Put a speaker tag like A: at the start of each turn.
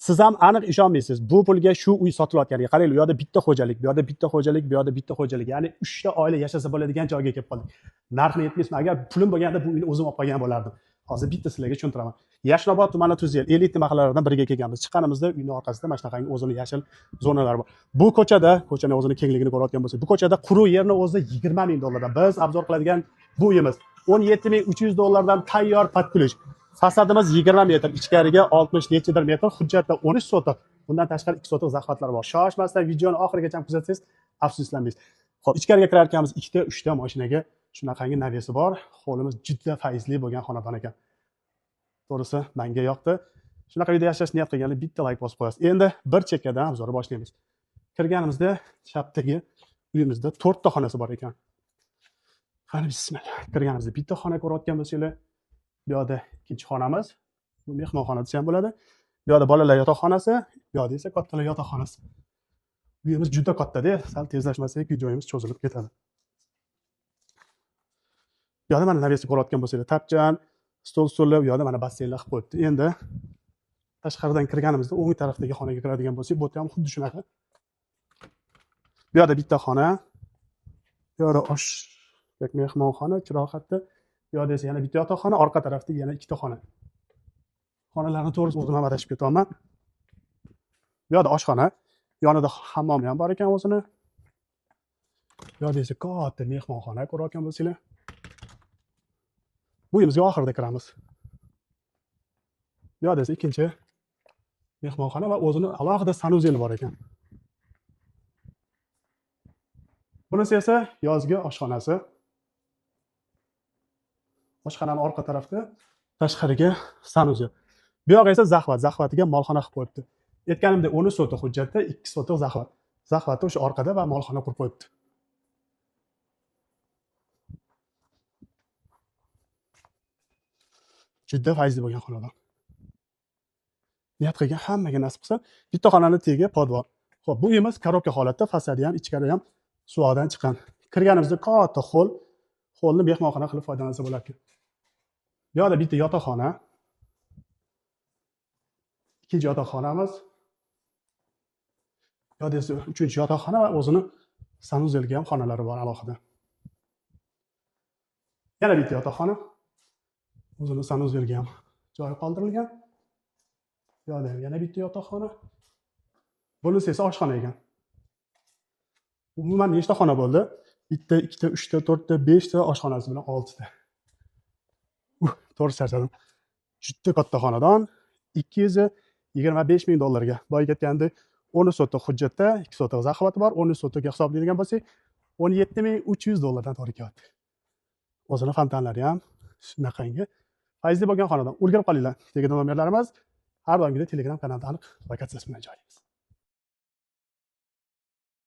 A: Siz ham aniq ishonmaysiz. Bu pulga shu uy sotilayotganiga qaranglar, u yerda bitta xo'jalik, bu yerda bitta xo'jalik, bu yerda bitta xo'jalik. Ya'ni 3 ta oila yashasa bo'ladigan joyga kelib qoldik. Narxini aytmaysizmi? Agar pulim bo'lganda bu uyni o'zim olib qolgan bo'lardim. Hozir bitta sizlarga tushuntiraman. Yashnobod tumani Tuzyel elita mahallalardan biriga kelganmiz. Chiqqanimizda uyning orqasida mana shunaqangi o'zini yashil zonalar bor. Bu ko'chani o'zini kengligini ko'rayotgan bo'lsangiz, bu ko'chada quruq yerni o'zida 20 ming dollardan biz obzor qiladigan bu uyimiz 17.300 dollardan tayyor podkulish. Fasadimiz 20 metr, ichkariga 60 nechidir metr, hujjatda 13 sotiq. Bundan tashqari 2 sotiq zaxvatlar bor. Shoshmasdan videoni oxirigacha kuzatsangiz, afsuslanmaysiz. Xo'p, ichkariga kirarkanmiz 2 ta 3 ta mashinaga shunaqangi navesi bor. Hovlimiz juda fayzli bo'lgan xonadon ekan. To'g'risi, menga yoqdi. Shunaqa uyda yashash niyat qilganlar bitta like bosib qo'yasiz. Endi bir chekkadan obzorni boshlaymiz. Kirganimizda chapdagi uyimizda 4 ta xonasi bor ekan. Qani bismillah. Kirganimizda bitta xona ko'rayotgan bo'lsanglar, bu yerda ikkinchi xonamiz. Bu mehmonxona desa ham bo'ladi. Bu yerda bolalar yotoqxonasi, bu yerda esa kattalar yotoqxonasi. Uyimiz juda katta-da, sal tezlashmasak videomiz cho'zilib ketadi. Bu yerda mana navesi ko'rayotgan bo'lsanglar, tapchan, stol-stullar, bu yerda mana basseynlar qilib qo'yibdi. Endi tashqaridan kirganimizda o'ng tarafdagi xonaga kiradigan bo'lsak, bu ham xuddi shunaqa. Bu yerda bitta xona, bu yerda osh, mehmonxona, chiroqxatda. Bu yerda esa yana bitta yotoqxona, orqa tarafda yana ikkita xona. Xonalarni to'g'risi o'zim ham adashib ketaman. Bu yerda oshxona, yonida hammom ham bor ekan o'zini. Bu yerda esa katta mehmonxona ko'rayotgan bo'lsanglar. Bu uyimizga oxirida kiramiz. Bu yerda esa ikkinchi mehmonxona va o'zini alohida sanuzeli bor ekan. Bunisi esa yozgi oshxonasi. Oshxonaning orqa tarafida tashqariga sanuzel. Bu yoq esa zaxvatiga molxona qilib qo'yibdi. Aytganimdek 10 sotiq hujjatda 2 sotiq zaxvat. Zaxvatni o'sha orqada va molxona qurib qo'yibdi. Juda fayzli bo'lgan xonadon. Niyat qilgan hammaga nasib qilsa, bitta xonani tagiga podval. Xo'p, bu uyimiz korobka holatda, fasadi ham, ichkari ham suvoqdan chiqqan. Kirganimizda katta holni mehmonxona qilib foydalansa bo'lardi. Bu yerda bitta yotoqxona, ikkinchi yotoqxonamiz. Bu yerda esa uchinchi yotoqxona va o'zini sanuzelga ham xonalari bor alohida. Yana bitta yotoqxona. O'zini sanuzelga ham joy qoldirilgan. Bu yerda yana bitta yotoqxona. Bunisi esa oshxona ekan. Umuman nechta xona bo'ldi? 1 ta, 2 ta, 3 ta, 4 ta, 5 ta oshxonasi bilan 6 ta. To'g'ri charchadim. Juda katta xonadon. 225 ming dollarga. Boya ketganda 10 sotiq hujjatda, 2 sotiq zaxvati bor. 10 sotiqga hisoblaydigan bo'lsak, 17.300 dollardan to'g'ri kelyapti. O'zini fontanlari ham shunaqangi fayzli bo'lgan xonadon. O'rganib qolinglar. Telegram nomerlarimiz har doimgidek Telegram kanalda aniq lokatsiyasi bilan joylaymiz.